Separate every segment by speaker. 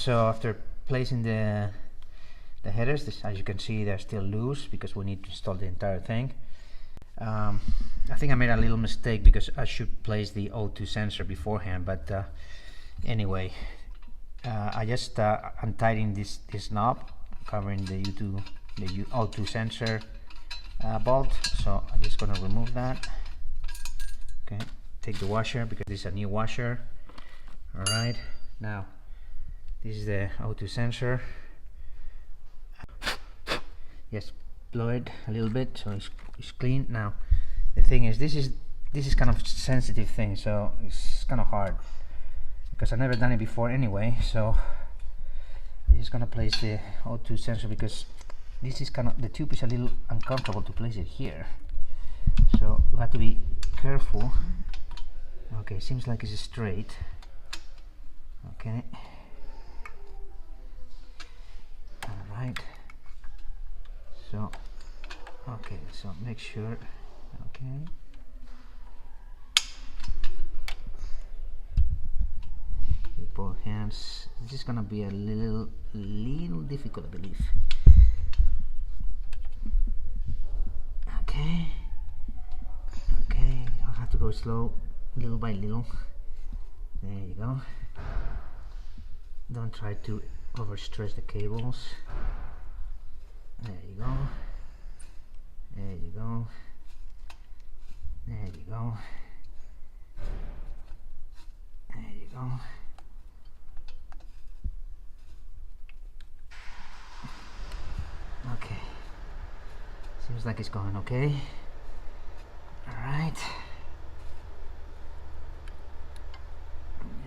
Speaker 1: so after placing the headers, as you can see, they're still loose because we need to install the entire thing. I think I made a little mistake because I should place the O2 sensor beforehand, but anyway, I just untightening this knob covering the O2 sensor bolt, so I'm just gonna remove that. Okay, take the washer because this is a new washer. All right, now this is the O2 sensor. Just blow it a little bit so it's clean. Now the thing is, this is kind of sensitive thing, so it's kind of hard because I've never done it before anyway. So I'm just gonna place the O2 sensor because this is kind of, the tube is a little uncomfortable to place it here, so you have to be careful. Okay, seems like it's straight. Okay, all right, so okay, so make sure. Okay, with both hands. This is gonna be a little difficult, I believe. Okay, I'll have to go slow, little by little. There you go. Don't try to overstress the cables. There you go. There you go. There you go. There you go. Okay. Seems like it's going okay. Alright.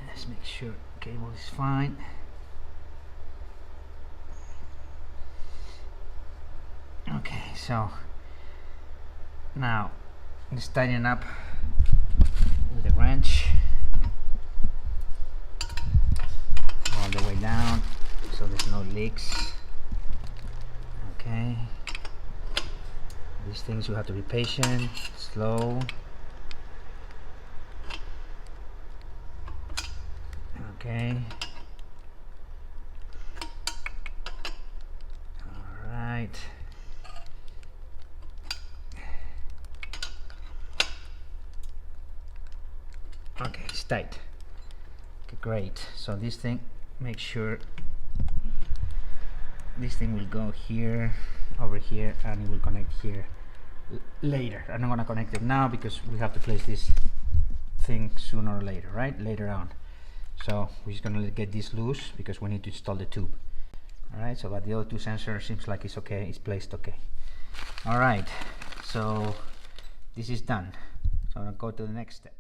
Speaker 1: Let's make sure cable is fine. Okay, so now let's tighten up with a wrench all the way down so there's no leaks. Okay, these things you have to be patient, slow. Okay, all right. Okay, it's tight. Okay, great. So this thing, make sure this thing will go here, over here, and it will connect here later. I'm not gonna connect it now because we have to place this thing sooner or later, right? Later on. So we're just gonna get this loose because we need to install the tube. All right. So, but the O2 sensor seems like it's okay. It's placed okay. All right. So this is done. So I'm gonna go to the next step.